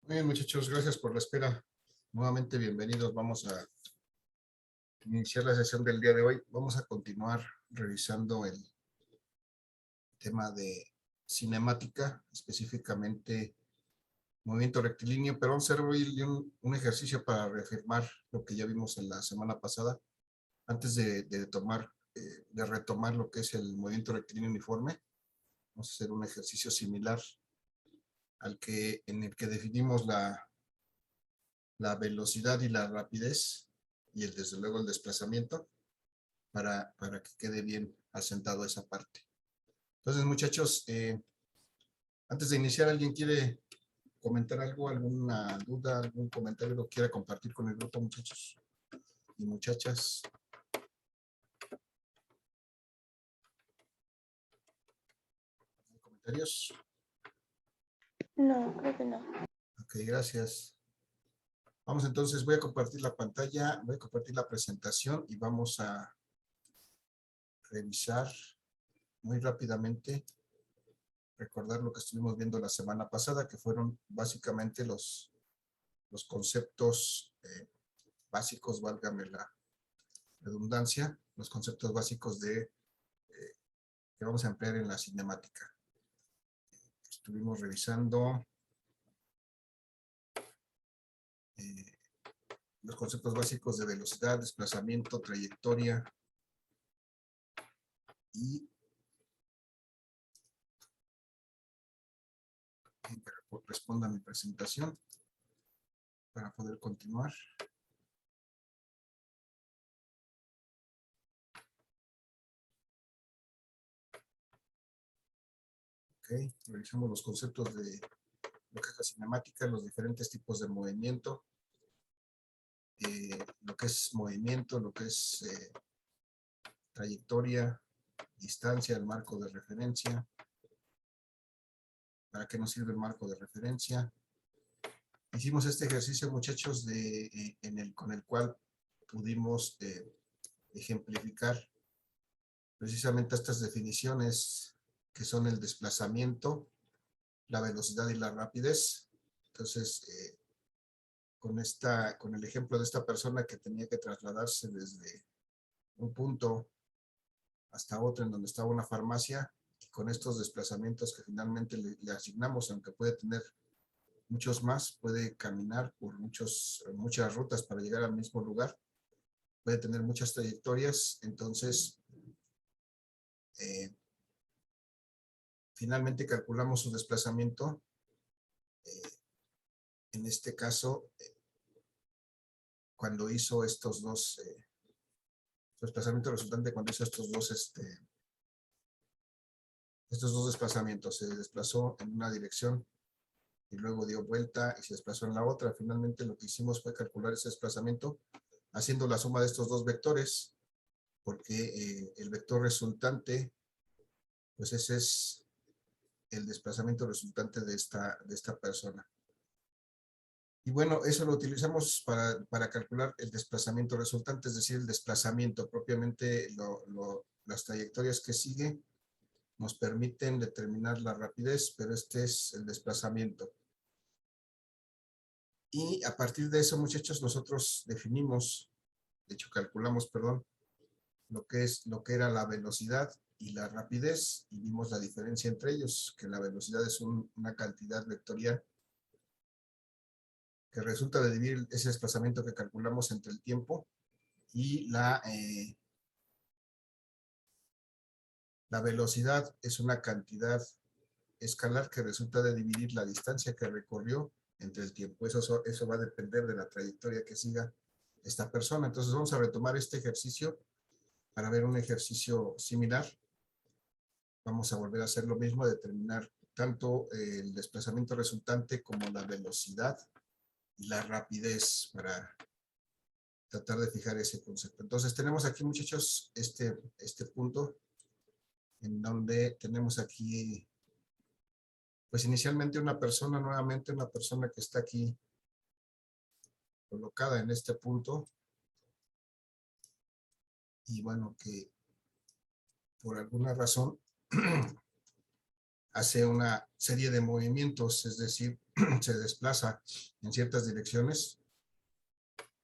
Muy bien, muchachos, gracias por la espera. Nuevamente bienvenidos. Vamos a iniciar la sesión del día de hoy. Vamos a continuar revisando el tema de cinemática, específicamente movimiento rectilíneo, pero vamos a hacer hoy un ejercicio para reafirmar lo que ya vimos en la semana pasada. Antes de retomar lo que es el movimiento rectilíneo uniforme, vamos a hacer un ejercicio similar en el que definimos la velocidad y la rapidez y desde luego el desplazamiento para que quede bien asentado esa parte. Entonces, muchachos, antes de iniciar, ¿alguien quiere comentar algo, alguna duda, algún comentario lo quiera compartir con el grupo, muchachos y muchachas? ¿Comentarios? No, creo que no. Ok, gracias. Vamos entonces, voy a compartir la pantalla, voy a compartir la presentación y vamos a revisar muy rápidamente, recordar lo que estuvimos viendo la semana pasada, que fueron básicamente los conceptos básicos, válgame la redundancia, los conceptos básicos que vamos a emplear en la cinemática. Estuvimos revisando los conceptos básicos de velocidad, desplazamiento, trayectoria y que responda a mi presentación para poder continuar. Ok, revisamos los conceptos de lo que es la cinemática, los diferentes tipos de movimiento, lo que es movimiento, lo que es trayectoria, distancia, el marco de referencia. ¿Para qué nos sirve el marco de referencia? Hicimos este ejercicio, muchachos, con el cual pudimos ejemplificar precisamente estas definiciones que son el desplazamiento, la velocidad y la rapidez. Entonces, con el ejemplo de esta persona que tenía que trasladarse desde un punto hasta otro en donde estaba una farmacia, y con estos desplazamientos que finalmente le asignamos, aunque puede tener muchos más, puede caminar por muchas rutas para llegar al mismo lugar, puede tener muchas trayectorias, entonces finalmente calculamos su desplazamiento, en este caso, cuando hizo estos dos, su desplazamiento resultante cuando hizo estos dos desplazamientos, se desplazó en una dirección y luego dio vuelta y se desplazó en la otra. Finalmente lo que hicimos fue calcular ese desplazamiento haciendo la suma de estos dos vectores, porque el vector resultante, pues ese es el desplazamiento resultante de esta persona. Y bueno, eso lo utilizamos para calcular el desplazamiento resultante, es decir, el desplazamiento propiamente, las trayectorias que sigue nos permiten determinar la rapidez, pero este es el desplazamiento. Y a partir de eso, muchachos, nosotros calculamos, perdón, lo que era la velocidad y la rapidez, y vimos la diferencia entre ellos, que la velocidad es una cantidad vectorial que resulta de dividir ese desplazamiento que calculamos entre el tiempo y la velocidad es una cantidad escalar que resulta de dividir la distancia que recorrió entre el tiempo. Eso va a depender de la trayectoria que siga esta persona. Entonces vamos a retomar este ejercicio para ver un ejercicio similar. Vamos a volver a hacer lo mismo, determinar tanto el desplazamiento resultante como la velocidad y la rapidez para tratar de fijar ese concepto. Entonces tenemos aquí, muchachos, este punto en donde tenemos aquí, pues inicialmente nuevamente una persona que está aquí colocada en este punto, y bueno, que por alguna razón hace una serie de movimientos, es decir, se desplaza en ciertas direcciones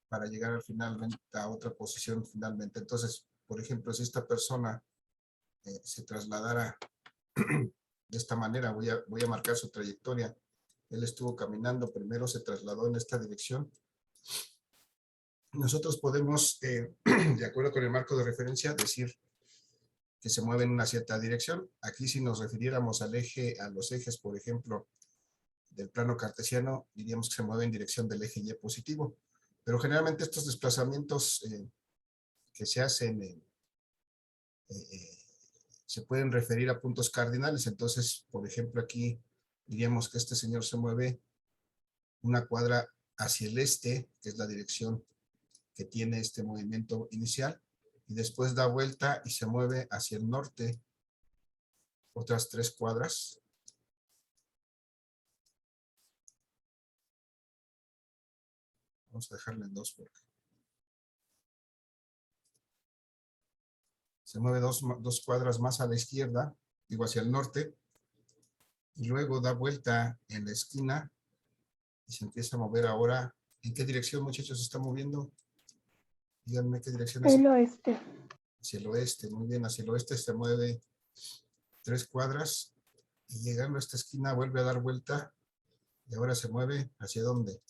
para llegar finalmente a otra posición finalmente. Entonces, por ejemplo, si esta persona se trasladara de esta manera, voy a marcar su trayectoria. Él estuvo caminando, primero se trasladó en esta dirección. Nosotros podemos, de acuerdo con el marco de referencia, decir que se mueve en una cierta dirección. Aquí, si nos refiriéramos al eje, a los ejes, por ejemplo, del plano cartesiano, diríamos que se mueve en dirección del eje Y positivo. Pero generalmente estos desplazamientos que se hacen se pueden referir a puntos cardinales. Entonces, por ejemplo, aquí diríamos que este señor se mueve una cuadra hacia el este, que es la dirección que tiene este movimiento inicial, y después da vuelta y se mueve hacia el norte otras 3 cuadras. Vamos a dejarle en 2 porque se mueve 2 cuadras más a la izquierda, digo hacia el norte, y luego da vuelta en la esquina y se empieza a mover ahora. ¿En qué dirección, muchachos, se está moviendo? Díganme qué dirección es. El oeste. Hacia el oeste, muy bien, hacia el oeste se mueve 3 cuadras y llegando a esta esquina vuelve a dar vuelta y ahora se mueve ¿hacia dónde?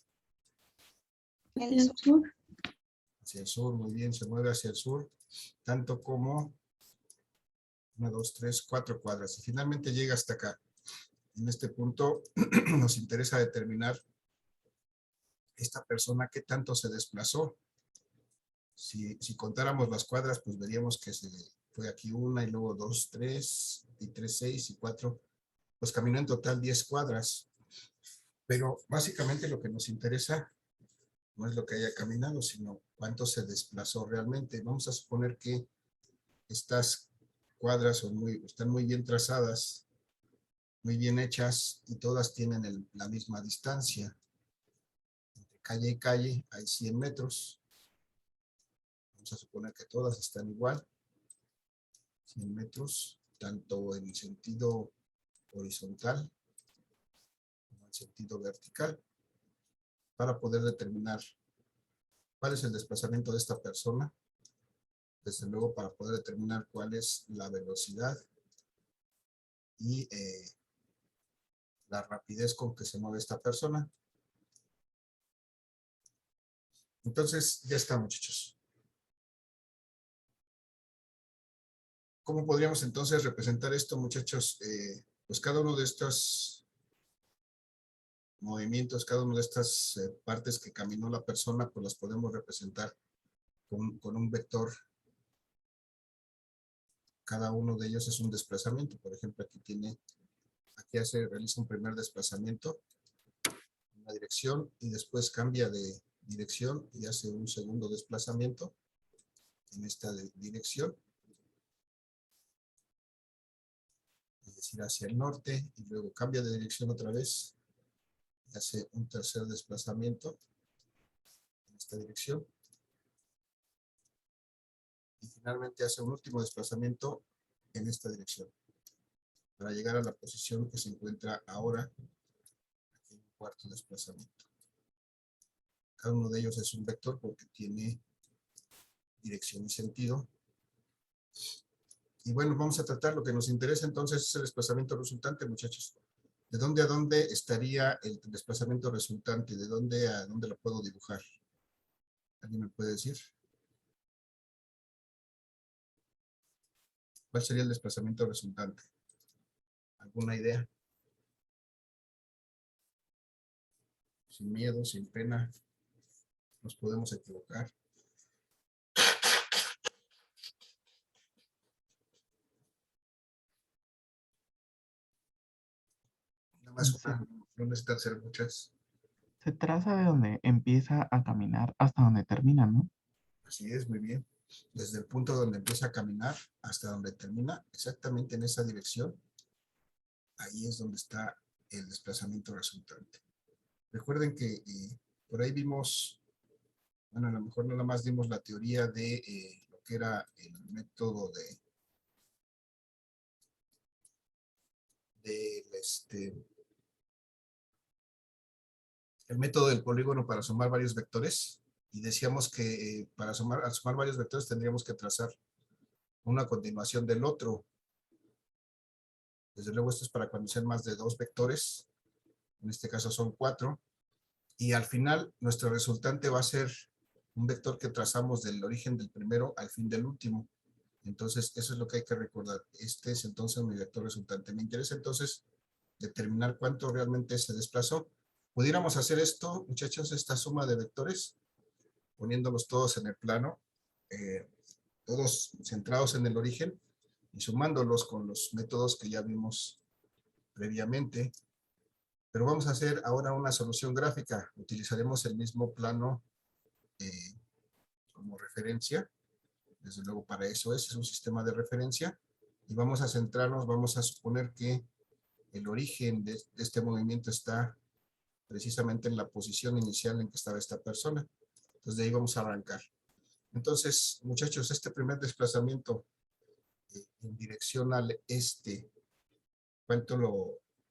El sur. Hacia el sur, muy bien, se mueve hacia el sur, tanto como 1, 2, 3, 4 cuadras y finalmente llega hasta acá. En este punto nos interesa determinar esta persona qué tanto se desplazó. Si contáramos las cuadras, pues veríamos que se fue aquí 1 y luego 2, 3 y 3, 6 y 4. Pues caminó en total 10 cuadras. Pero básicamente lo que nos interesa no es lo que haya caminado, sino cuánto se desplazó realmente. Vamos a suponer que estas cuadras están muy bien trazadas, muy bien hechas y todas tienen la misma distancia. Entre calle y calle hay 100 metros. Vamos a suponer que todas están igual. 100 metros, tanto en sentido horizontal como en sentido vertical, para poder determinar cuál es el desplazamiento de esta persona. Desde luego, para poder determinar cuál es la velocidad y la rapidez con que se mueve esta persona. Entonces, ya está, muchachos. ¿Cómo podríamos entonces representar esto, muchachos? Pues cada uno de estos movimientos, cada una de estas partes que caminó la persona, pues las podemos representar con un vector. Cada uno de ellos es un desplazamiento. Por ejemplo, aquí realiza un primer desplazamiento en una dirección y después cambia de dirección y hace un segundo desplazamiento en esta dirección, es decir, hacia el norte, y luego cambia de dirección otra vez y hace un tercer desplazamiento en esta dirección y finalmente hace un último desplazamiento en esta dirección para llegar a la posición que se encuentra ahora, aquí en el cuarto desplazamiento. Cada uno de ellos es un vector porque tiene dirección y sentido. Y bueno, vamos a tratar lo que nos interesa entonces es el desplazamiento resultante, muchachos. ¿De dónde a dónde estaría el desplazamiento resultante? ¿De dónde a dónde lo puedo dibujar? ¿Alguien me puede decir? ¿Cuál sería el desplazamiento resultante? ¿Alguna idea? Sin miedo, sin pena, nos podemos equivocar. Nada más una, no necesitan ser muchas. Se traza de donde empieza a caminar hasta donde termina, ¿no? Así es, muy bien. Desde el punto donde empieza a caminar hasta donde termina, exactamente en esa dirección, ahí es donde está el desplazamiento resultante. Recuerden que por ahí vimos, bueno, a lo mejor nada más vimos la teoría de lo que era el método el método del polígono para sumar varios vectores. Y decíamos que al sumar varios vectores tendríamos que trazar una continuación del otro. Desde luego esto es para cuando sean más de 2 vectores. En este caso son 4. Y al final nuestro resultante va a ser un vector que trazamos del origen del primero al fin del último. Entonces eso es lo que hay que recordar. Este es entonces mi vector resultante. Me interesa entonces determinar cuánto realmente se desplazó. Pudiéramos hacer esto, muchachos, esta suma de vectores, poniéndolos todos en el plano, todos centrados en el origen y sumándolos con los métodos que ya vimos previamente. Pero vamos a hacer ahora una solución gráfica. Utilizaremos el mismo plano como referencia. Desde luego para eso es un sistema de referencia. Y vamos a centrarnos, vamos a suponer que el origen de este movimiento está precisamente en la posición inicial en que estaba esta persona. Entonces de ahí vamos a arrancar. Entonces, muchachos, este primer desplazamiento en dirección al este,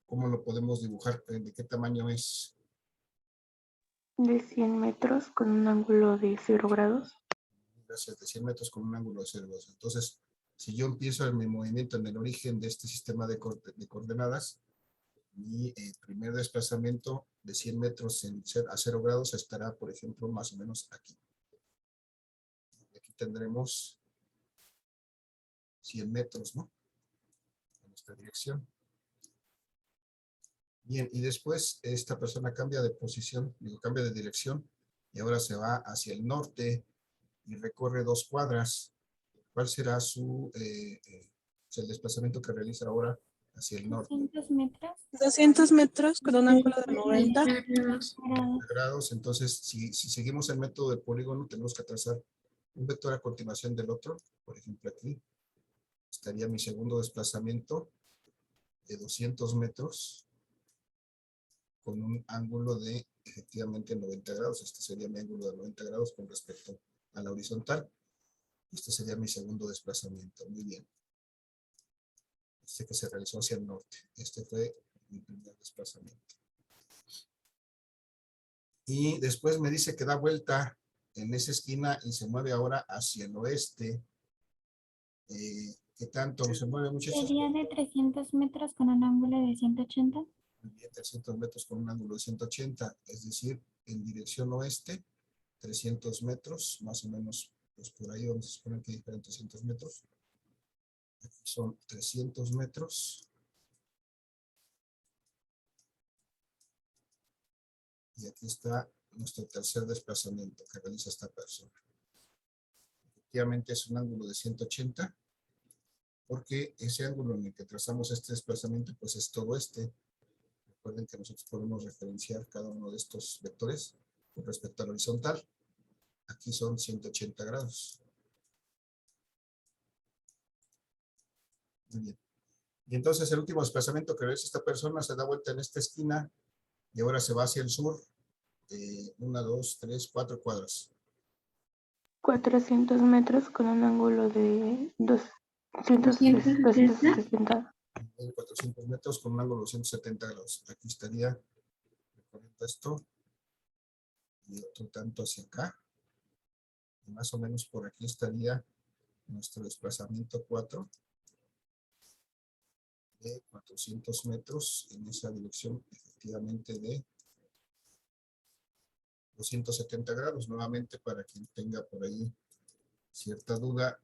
¿cómo lo podemos dibujar? ¿De qué tamaño es? De 100 metros con un ángulo de 0 grados. Gracias, de 100 metros con un ángulo de 0 grados. Entonces, si yo empiezo mi movimiento en el origen de este sistema de coordenadas, mi primer desplazamiento de 100 metros a 0 grados estará, por ejemplo, más o menos aquí. Aquí tendremos 100 metros, ¿no? En esta dirección. Bien, y después esta persona cambia de posición, cambia de dirección, y ahora se va hacia el norte y recorre 2 cuadras. ¿Cuál será el desplazamiento que realiza ahora hacia el norte? 200 metros. 200 metros con un ángulo de 90 grados. Entonces, si seguimos el método de polígono, tenemos que trazar un vector a continuación del otro. Por ejemplo, aquí estaría mi segundo desplazamiento de 200 metros con un ángulo de efectivamente 90 grados. Este sería mi ángulo de 90 grados con respecto a la horizontal. Este sería mi segundo desplazamiento. Muy bien. Este que se realizó hacia el norte. Este fue mi primer desplazamiento. Y después me dice que da vuelta en esa esquina y se mueve ahora hacia el oeste. ¿Qué tanto se mueve, muchachos? Sería de 300 metros con un ángulo de 180. Muy bien, 300 metros con un ángulo de 180, es decir, en dirección oeste, 300 metros, más o menos, pues por ahí vamos a suponer que diferen 300 metros. Aquí son 300 metros. Y aquí está nuestro tercer desplazamiento que realiza esta persona. Efectivamente es un ángulo de 180, porque ese ángulo en el que trazamos este desplazamiento, pues es todo este. Recuerden que nosotros podemos referenciar cada uno de estos vectores con respecto a la horizontal. Aquí son 180 grados. Muy bien. Y entonces el último desplazamiento que realiza esta persona se da vuelta en esta esquina y ahora se va hacia el sur. 1, 2, 3, 4 cuadras. 400 metros con un ángulo de 260. 400 metros con un ángulo de 170 grados. Aquí estaría recorriendo esto y otro tanto hacia acá. Y más o menos por aquí estaría nuestro desplazamiento 4 de 400 metros en esa dirección, efectivamente de 270 grados. Nuevamente, para quien tenga por ahí cierta duda,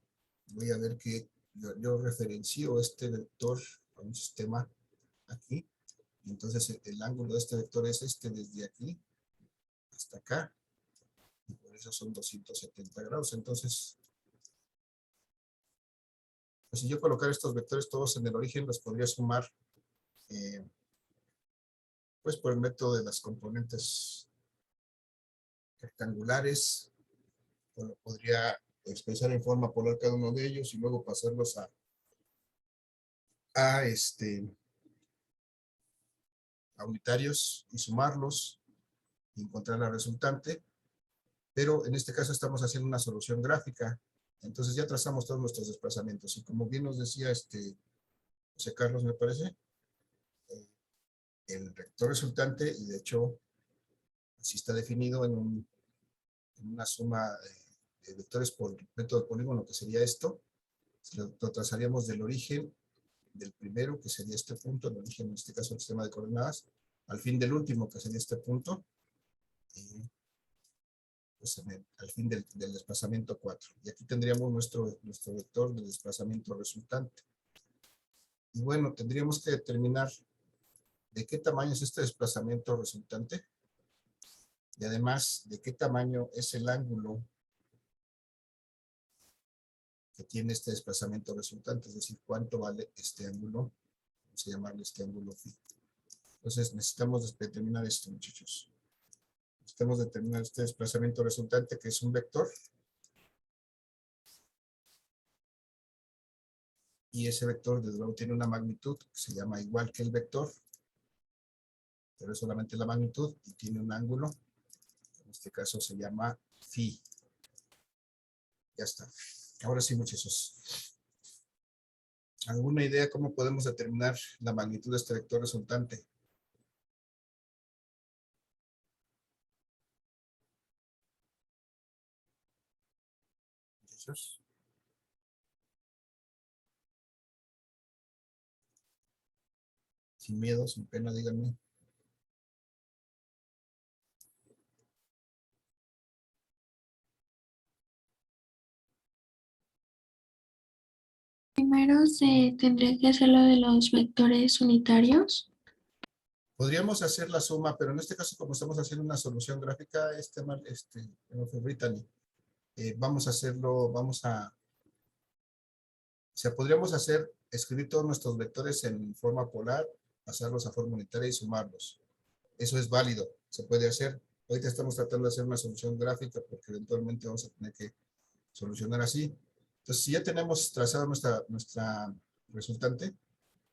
voy a ver que yo referencio este vector a un sistema aquí. Entonces el ángulo de este vector es este desde aquí hasta acá. Y por eso son 270 grados. Entonces, pues si yo colocar estos vectores todos en el origen, los podría sumar pues por el método de las componentes rectangulares, o lo podría expresar en forma polar cada uno de ellos y luego pasarlos a unitarios y sumarlos y encontrar la resultante. Pero en este caso estamos haciendo una solución gráfica. Entonces ya trazamos todos nuestros desplazamientos. Y como bien nos decía José Carlos, me parece, el vector resultante, y de hecho si está definido en una suma de vectores por método de polígono, que sería esto, si lo trazaríamos del origen del primero, que sería este punto, el origen en este caso del sistema de coordenadas, al fin del último, que sería este punto, y pues al fin del desplazamiento 4. Y aquí tendríamos nuestro vector de desplazamiento resultante. Y bueno, tendríamos que determinar de qué tamaño es este desplazamiento resultante y además de qué tamaño es el ángulo que tiene este desplazamiento resultante, es decir, cuánto vale este ángulo, vamos a llamarle este ángulo phi. Entonces necesitamos determinar esto, muchachos. Necesitamos determinar este desplazamiento resultante, que es un vector. Y ese vector, desde luego, tiene una magnitud que se llama igual que el vector, pero es solamente la magnitud, y tiene un ángulo, en este caso se llama phi. Ya está. Ahora sí, muchachos. ¿Alguna idea cómo podemos determinar la magnitud de este vector resultante? Muchachos. Sin miedo, sin pena, díganme. Primero se tendría que hacer lo de los vectores unitarios. Podríamos hacer la suma, pero en este caso, como estamos haciendo una solución gráfica, Brittany, vamos a hacerlo, o sea, podríamos escribir todos nuestros vectores en forma polar, pasarlos a forma unitaria y sumarlos. Eso es válido, se puede hacer. Ahorita estamos tratando de hacer una solución gráfica porque eventualmente vamos a tener que solucionar así. Entonces, si ya tenemos trazado nuestra resultante,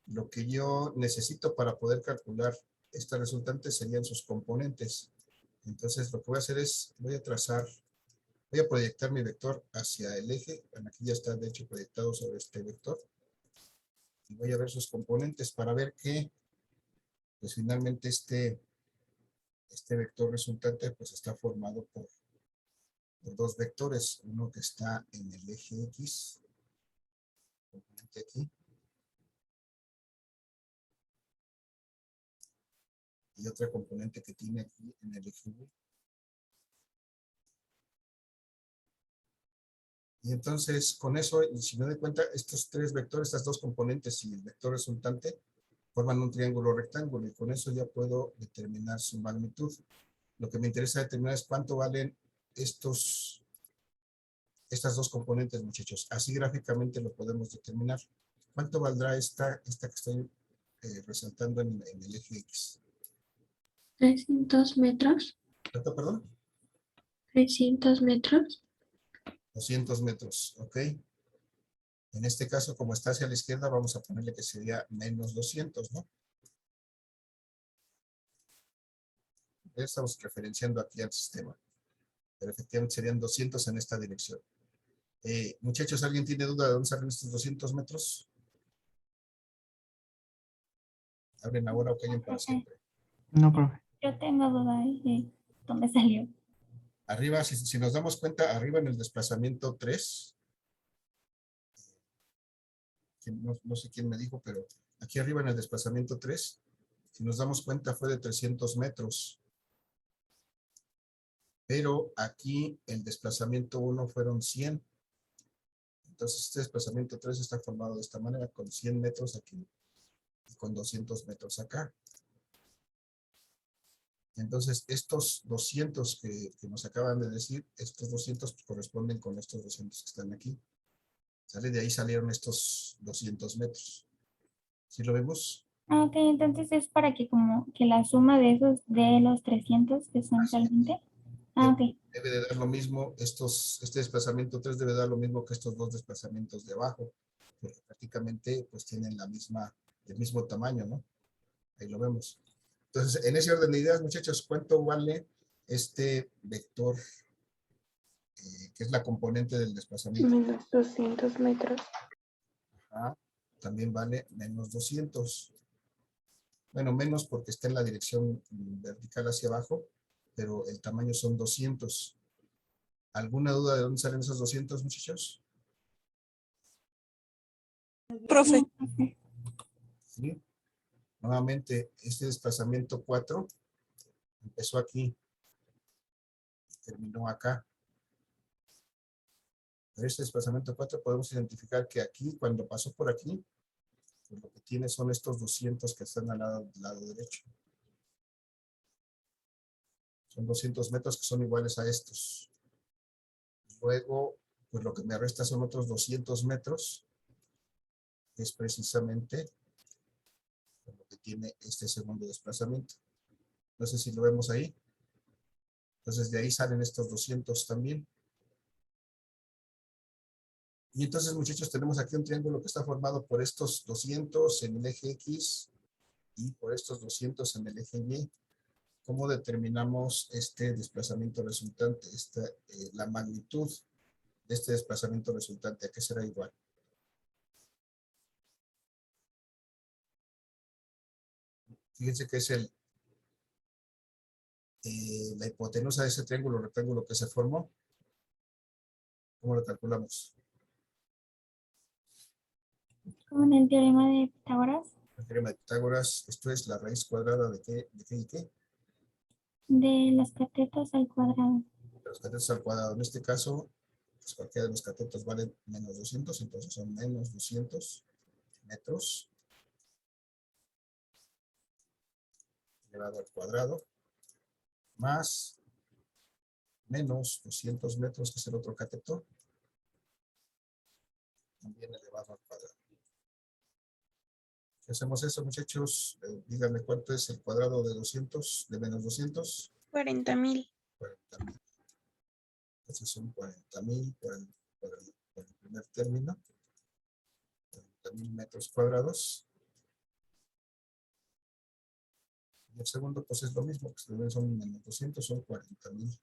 lo que yo necesito para poder calcular esta resultante serían sus componentes. Entonces, lo que voy a hacer es, voy a proyectar mi vector hacia el eje. Aquí ya está, de hecho, proyectado sobre este vector. Y voy a ver sus componentes para ver que, pues finalmente este vector resultante, pues está formado por dos vectores. Uno que está en el eje X, componente aquí, y otra componente que tiene aquí en el eje Y. Y entonces, con eso, si me doy cuenta, estos tres vectores, estas dos componentes y el vector resultante, forman un triángulo rectángulo, y con eso ya puedo determinar su magnitud. Lo que me interesa determinar es cuánto valen estas dos componentes, muchachos. Así gráficamente lo podemos determinar. ¿Cuánto valdrá esta que estoy resaltando en el eje X? 300 metros. ¿Cuánto, perdón? 300 metros. 200 metros, ¿ok? En este caso, como está hacia la izquierda, vamos a ponerle que sería menos 200, ¿no? Ya estamos referenciando aquí al sistema. Pero efectivamente serían 200 en esta dirección. Muchachos, ¿alguien tiene duda de dónde salen estos 200 metros? Hablen ahora o callen para siempre. No, profe. Yo tengo duda de dónde salió. Arriba, si nos damos cuenta, arriba en el desplazamiento 3, no sé quién me dijo, pero aquí arriba en el desplazamiento 3, si nos damos cuenta fue de 300 metros. Pero aquí el desplazamiento 1 fueron 100. Entonces este desplazamiento 3 está formado de esta manera, con 100 metros aquí y con 200 metros acá. Entonces estos 200 que nos acaban de decir, estos 200 corresponden con estos 200 que están aquí. ¿Sale? De ahí salieron estos 200 metros. ¿Sí lo vemos? Ah, ok, entonces es para que como que la suma de esos, de los 300 que son realmente. Ah, ok. Debe de dar lo mismo, este desplazamiento 3 debe dar lo mismo que estos dos desplazamientos de abajo, porque prácticamente pues tienen el mismo tamaño, ¿no? Ahí lo vemos. Entonces, en ese orden de ideas, muchachos, ¿cuánto vale este vector, que es la componente del desplazamiento? Menos 200 metros. Ajá, también vale menos 200. Bueno, menos porque está en la dirección vertical hacia abajo, pero el tamaño son 200. ¿Alguna duda de dónde salen esos 200, muchachos? Profe, ¿Sí? Nuevamente, este desplazamiento 4 empezó aquí, terminó acá. Pero este desplazamiento 4 podemos identificar que aquí, cuando pasó por aquí, pues lo que tiene son estos 200 que están al lado derecho. Son 200 metros que son iguales a estos. Luego, pues lo que me resta son otros 200 metros, que es precisamente lo que tiene este segundo desplazamiento. No sé si lo vemos ahí. Entonces de ahí salen estos 200 también. Y entonces, muchachos, tenemos aquí un triángulo que está formado por estos 200 en el eje X y por estos 200 en el eje Y. ¿Cómo determinamos este desplazamiento resultante? La magnitud de este desplazamiento resultante, ¿a qué será igual? Fíjense que es la hipotenusa de ese triángulo rectángulo que se formó. ¿Cómo lo calculamos? Con el teorema de Pitágoras, El teorema de Pitágoras, esto es la raíz cuadrada de qué y qué. de los catetos al cuadrado. Los catetos al cuadrado. En este caso, pues cualquiera de los catetos vale menos 200, entonces son menos 200 metros elevado al cuadrado, más menos 200 metros, que es el otro cateto, también elevado al cuadrado. Si hacemos eso, muchachos, díganme cuánto es el cuadrado de 200, de menos 200. 40,000. 40,000. Entonces son 40,000 por el primer término. 40,000 metros cuadrados. Y el segundo, pues es lo mismo, que también son menos 200, son 40,000.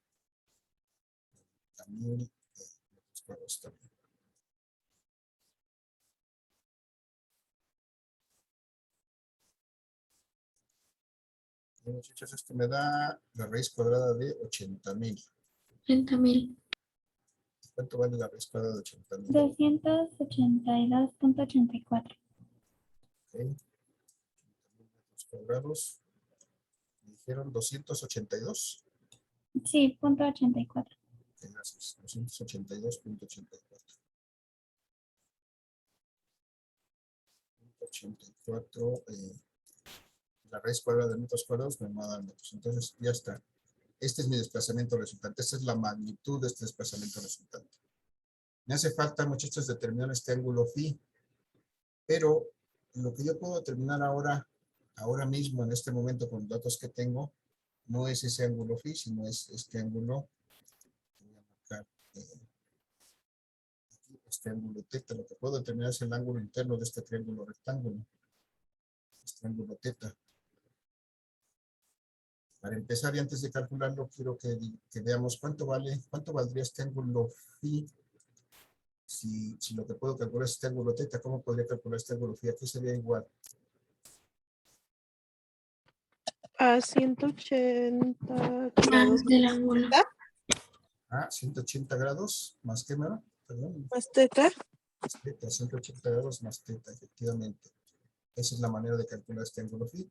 40,000 metros cuadrados también. Y muchachos, esto me da la raíz cuadrada de 80,000. 30,000. ¿Cuánto vale la raíz cuadrada de 80,000? 282.84. Ok. 80,000 metros cuadrados. Me dijeron 282. Sí, punto 84. Gracias. 282.84. 84. La raíz cuadrada de metros cuadrados me va a dar metros. Entonces ya está. Este es mi desplazamiento resultante. Esta es la magnitud de este desplazamiento resultante. Me hace falta, muchachos, determinar este ángulo phi. Pero lo que yo puedo determinar ahora mismo, en este momento, con los datos que tengo, no es ese ángulo phi, sino es este ángulo. Voy a marcar aquí, este ángulo teta. Lo que puedo determinar es el ángulo interno de este triángulo rectángulo. Este ángulo teta. Para empezar, y antes de calcularlo, quiero que veamos cuánto valdría este ángulo phi. Si lo que puedo calcular es este ángulo teta, ¿cómo podría calcular este ángulo phi? Aquí sería igual. A 180 Más grados del ángulo. Ah, 180 grados más qué, ¿no? Perdón. más teta. Más teta, 180 grados más teta, efectivamente. Esa es la manera de calcular este ángulo phi.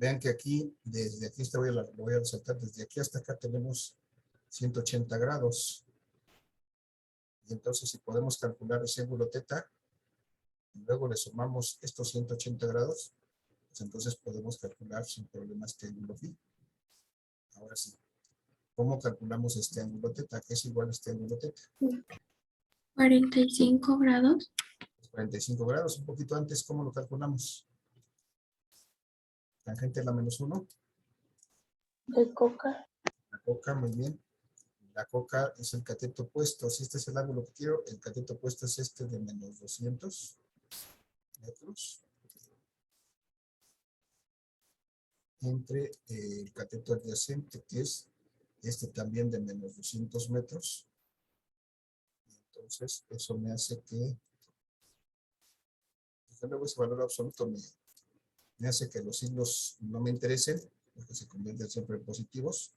Vean que aquí, desde aquí, lo voy a resaltar, desde aquí hasta acá tenemos 180 grados. Y entonces, si podemos calcular ese ángulo teta, y luego le sumamos estos 180 grados, pues entonces podemos calcular sin problema este ángulo phi. Ahora sí, ¿cómo calculamos este ángulo teta? ¿Qué es igual a este ángulo teta? 45 grados. 45 grados, un poquito antes, ¿cómo lo calculamos? Tangente a la menos 1. De coca. La coca, muy bien. La coca es el cateto opuesto. Si este es el ángulo que quiero, el cateto opuesto es este de menos 200 metros. Entre el cateto adyacente, que es este también de menos 200 metros. Entonces, eso me hace que, desde luego ese valor absoluto me hace que los signos no me interesen, porque se convierten siempre en positivos.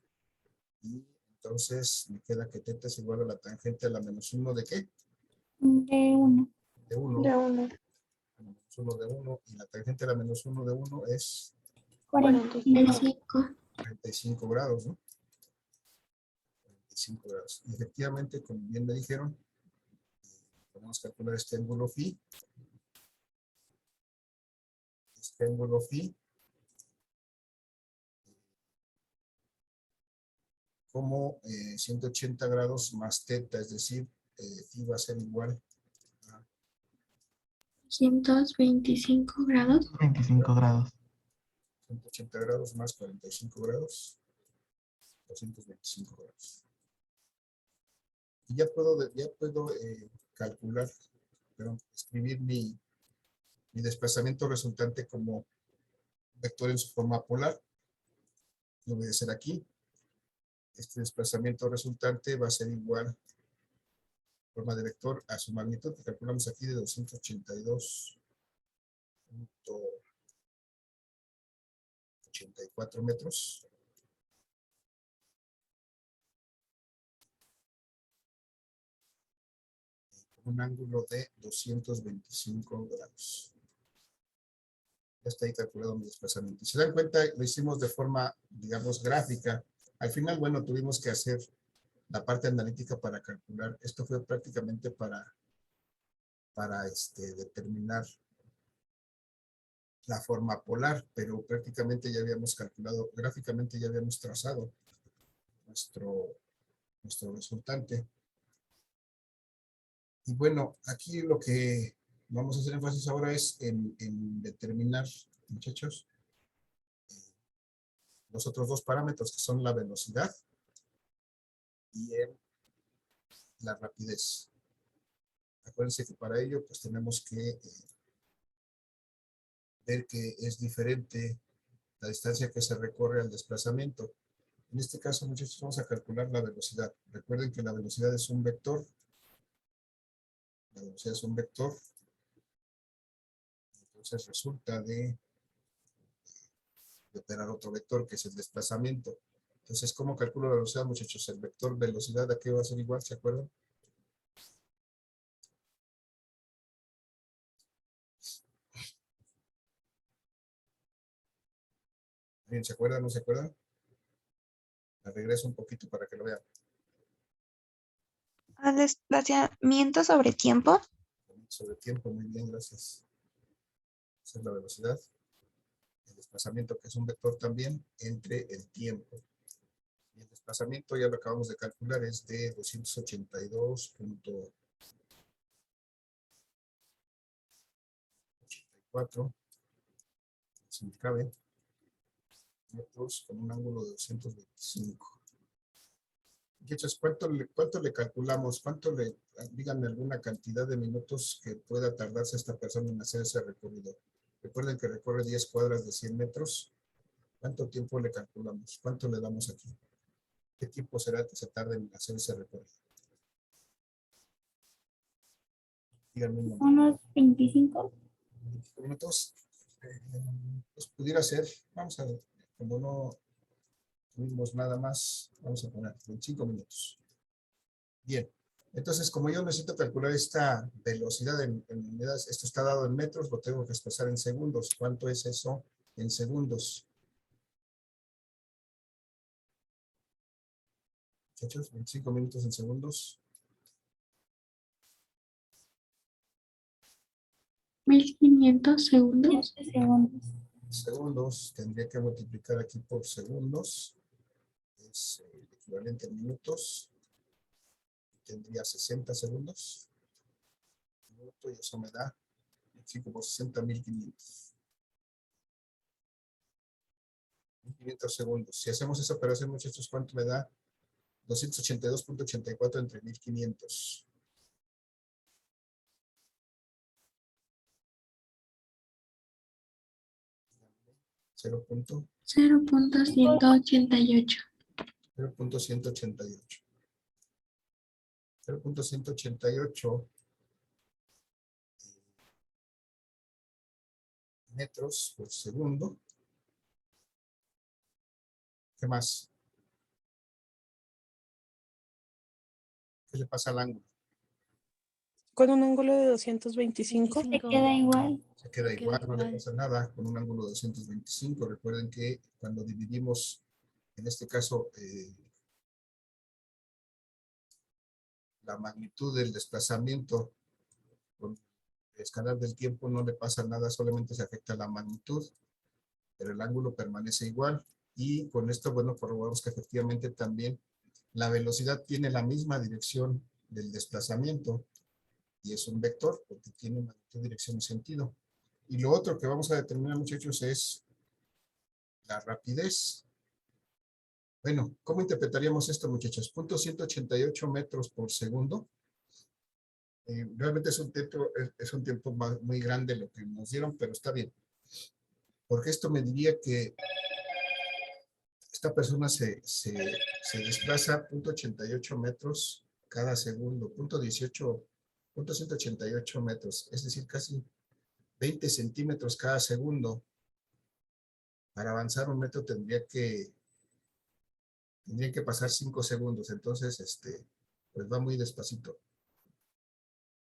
Y entonces me queda que teta es igual a la tangente a la menos 1 de ¿qué? De 1. De 1. De 1. La menos 1 de 1. Y la tangente a la menos 1 de 1 es 45. 5. 45 grados, ¿no? 45 grados. Y efectivamente, como bien me dijeron, podemos calcular este ángulo phi. Este ángulo phi como 180 grados más teta, es decir, phi va a ser igual a 125 grados. 25 grados. 180 grados más 45 grados, 225 grados. Y ya puedo calcular, perdón, escribir mi desplazamiento resultante como vector en su forma polar. Lo voy a hacer aquí. Este desplazamiento resultante va a ser igual, forma de vector, a su magnitud que calculamos aquí de 282.84 metros. Con un ángulo de 225 grados. Ya está ahí calculado mi desplazamiento. Si se dan cuenta, lo hicimos de forma, digamos, gráfica. Al final, bueno, tuvimos que hacer la parte analítica para calcular. Esto fue prácticamente para determinar la forma polar, pero prácticamente ya habíamos calculado, gráficamente ya habíamos trazado nuestro resultante. Y bueno, aquí lo que vamos a hacer énfasis ahora es en determinar, muchachos, los otros dos parámetros que son la velocidad y la rapidez. Acuérdense que para ello pues tenemos que ver que es diferente la distancia que se recorre al desplazamiento. En este caso, muchachos, vamos a calcular la velocidad. Recuerden que la velocidad es un vector. La velocidad es un vector. Entonces resulta de operar otro vector que es el desplazamiento. Entonces, ¿cómo calculo la velocidad, muchachos? El vector velocidad, ¿a qué va a ser igual? ¿Se acuerdan? ¿Alguien se acuerda? ¿No se acuerdan? La regreso un poquito para que lo vean. Al desplazamiento sobre tiempo. Sobre tiempo, muy bien, gracias. Esa es la velocidad. El desplazamiento, que es un vector también, entre el tiempo. Y el desplazamiento, ya lo acabamos de calcular, es de 282.84, si me cabe, metros con un ángulo de 225. Muchachos, ¿cuánto le calculamos? Díganme alguna cantidad de minutos que pueda tardarse esta persona en hacer ese recorrido? Recuerden que recorre 10 cuadras de 100 metros. ¿Cuánto tiempo le calculamos? ¿Cuánto le damos aquí? ¿Qué tiempo será que se tarde en hacer ese recorrido? Díganme un número. Unos 25. 25 minutos. Pues pudiera ser, vamos a ver, como no tuvimos nada más, vamos a poner 25 minutos. Bien, entonces como yo necesito calcular esta velocidad en unidades, esto está dado en metros, lo tengo que expresar en segundos. ¿Cuánto es eso en segundos? Muchachos, 25 minutos en segundos. 1500 segundos. 7 segundos. Segundos, tendría que multiplicar aquí por segundos. Es el equivalente en minutos. Tendría 60 segundos. Minuto, y eso me da 5 por 60, 1500. 1500 segundos. Si hacemos esa operación, muchachos, ¿cuánto me da? 282.84 entre 1500. Cero punto 0.188. 0.188. 0.188 metros por segundo. ¿Qué más? ¿Qué le pasa al ángulo? Con un ángulo de 225. Se queda igual. Se queda Se queda igual, no le igual. pasa nada con un ángulo de 225. Recuerden que cuando dividimos, en este caso, la magnitud del desplazamiento con el escalar del tiempo, no le pasa nada, solamente se afecta la magnitud, pero el ángulo permanece igual. Y con esto, bueno, corroboramos que efectivamente también la velocidad tiene la misma dirección del desplazamiento y es un vector porque tiene magnitud, dirección y sentido. Y lo otro que vamos a determinar, muchachos, es la rapidez. Bueno, ¿cómo interpretaríamos esto, muchachos? 188 metros por segundo. Realmente es un tiempo muy grande lo que nos dieron, pero está bien. Porque esto me diría que esta persona se desplaza 0.88 metros cada segundo, 188 metros, es decir, casi 20 centímetros cada segundo. Para avanzar un metro tendría que pasar 5 segundos, entonces pues va muy despacito.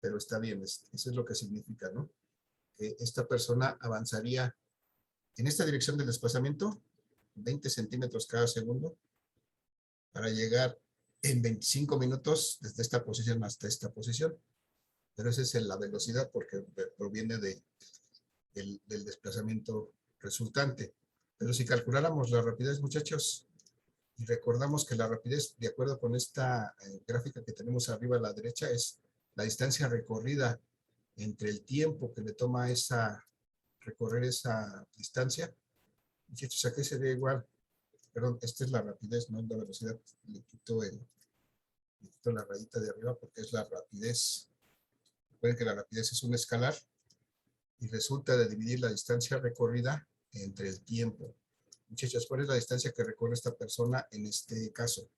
Pero está bien, eso es lo que significa, ¿no? Que esta persona avanzaría en esta dirección del desplazamiento 20 centímetros cada segundo para llegar en 25 minutos desde esta posición hasta esta posición. Pero esa es la velocidad porque proviene del desplazamiento resultante. Pero si calculáramos la rapidez, muchachos, y recordamos que la rapidez, de acuerdo con esta gráfica que tenemos arriba a la derecha, es la distancia recorrida entre el tiempo que le toma recorrer esa distancia. Muchachos, aquí sería igual. Perdón, esta es la rapidez, no es la velocidad. Le quito la rayita de arriba porque es la rapidez. Recuerden que la rapidez es un escalar y resulta de dividir la distancia recorrida entre el tiempo. Muchachos, ¿cuál es la distancia que recorre esta persona en este caso?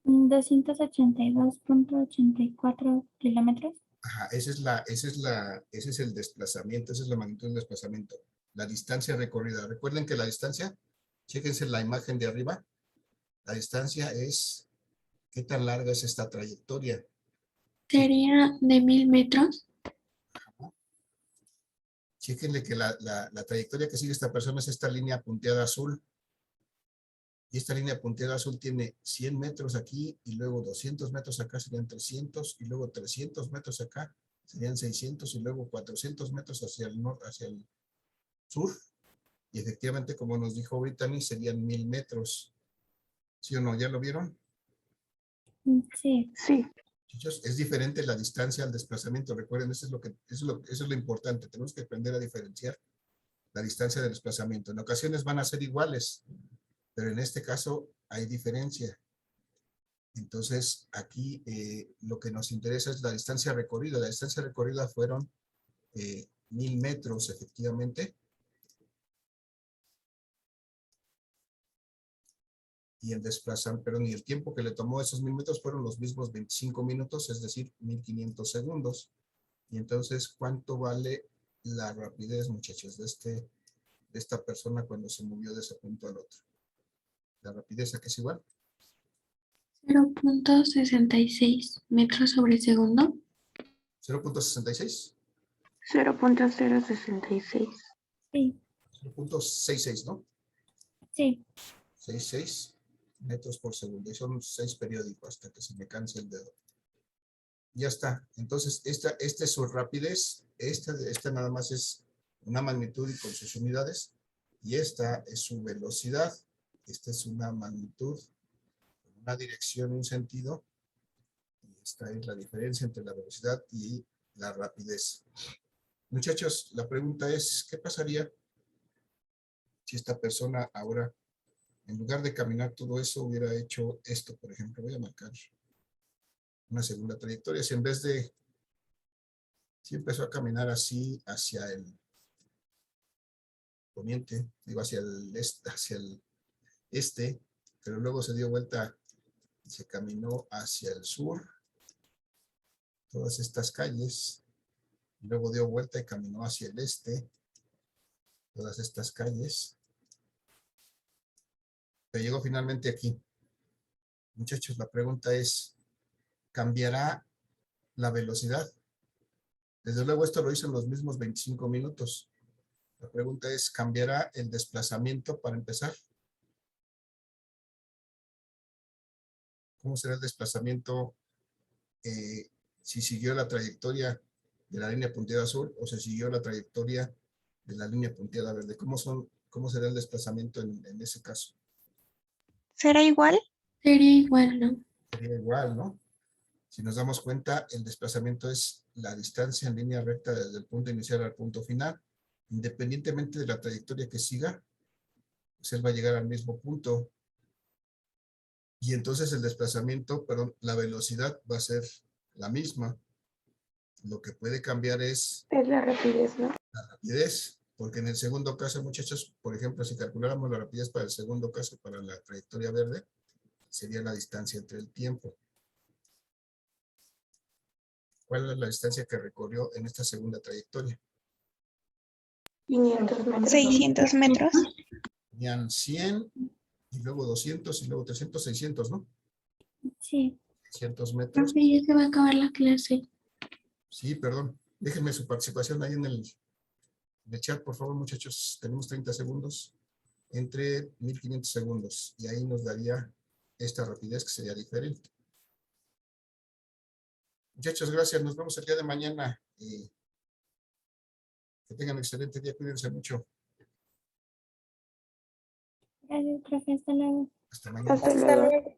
282.84 kilómetros. Ajá, ese es el desplazamiento, esa es la magnitud del desplazamiento. La distancia recorrida. Recuerden que la distancia, chéquense la imagen de arriba. La distancia es qué tan larga es esta trayectoria. Sería de 1000 metros. Chéquenle que la trayectoria que sigue esta persona es esta línea punteada azul. Y esta línea punteada azul tiene 100 metros aquí y luego 200 metros acá serían 300 y luego 300 metros acá serían 600 y luego 400 metros hacia el norte, hacia el sur. Y efectivamente, como nos dijo Brittany, serían 1000 metros. ¿Sí o no? ¿Ya lo vieron? Sí. Sí, Chicos, es diferente la distancia al desplazamiento. Recuerden, eso es lo importante. Tenemos que aprender a diferenciar la distancia del desplazamiento. En ocasiones van a ser iguales, pero en este caso hay diferencia. Entonces, aquí lo que nos interesa es la distancia recorrida. La distancia recorrida fueron 1000 metros, efectivamente. Y el y el tiempo que le tomó esos 1000 metros fueron los mismos 25 minutos, es decir, 1500 segundos. Y entonces, ¿cuánto vale la rapidez, muchachos, de esta persona cuando se movió de ese punto al otro? La rapidez, ¿a qué es igual? 0.66 metros sobre segundo. 0.66. 0.066. Sí. 0.66, ¿no? Sí. 66 metros por segundo. Y son 6 periódicos hasta que se me canse el dedo. Ya está. Entonces, esta es su rapidez. Esta nada más es una magnitud y con sus unidades. Y esta es su velocidad. Esta es una magnitud, una dirección y un sentido. Y esta es la diferencia entre la velocidad y la rapidez. Muchachos, la pregunta es, ¿qué pasaría si esta persona ahora, en lugar de caminar todo eso, hubiera hecho esto, por ejemplo? Voy a marcar una segunda trayectoria. Si en vez de, si empezó a caminar así hacia el poniente, digo hacia el este, pero luego se dio vuelta y se caminó hacia el sur, todas estas calles, y luego dio vuelta y caminó hacia el este, todas estas calles, pero llegó finalmente aquí. Muchachos, la pregunta es, cambiará la velocidad. Desde luego esto lo hizo en los mismos 25 minutos. La pregunta es, ¿cambiará el desplazamiento para empezar? ¿Cómo será el desplazamiento si siguió la trayectoria de la línea punteada azul o se siguió la trayectoria de la línea punteada verde? ¿Cómo será el desplazamiento en ese caso? ¿Será igual? Sería igual, ¿no? Sería igual, ¿no? Si nos damos cuenta, el desplazamiento es la distancia en línea recta desde el punto inicial al punto final. Independientemente de la trayectoria que siga, pues él va a llegar al mismo punto. Y entonces el desplazamiento, perdón, la velocidad va a ser la misma. Lo que puede cambiar es Es la rapidez, ¿no? la rapidez, porque en el segundo caso, muchachos, por ejemplo, si calculáramos la rapidez para el segundo caso, para la trayectoria verde, sería la distancia entre el tiempo. ¿Cuál es la distancia que recorrió en esta segunda trayectoria? 500 metros. 600 metros. Tenían 100, y luego 200, y luego 300, 600, ¿no? Sí. 600 metros. Profe, ya se va a acabar la clase. Sí, perdón. Déjenme su participación ahí en el chat, por favor, muchachos. Tenemos 30 segundos. Entre 1500 segundos. Y ahí nos daría esta rapidez que sería diferente. Muchachos, gracias. Nos vemos el día de mañana. Que tengan un excelente día. Cuídense mucho. Gracias, profe. Hasta luego. Hasta mañana. Hasta luego.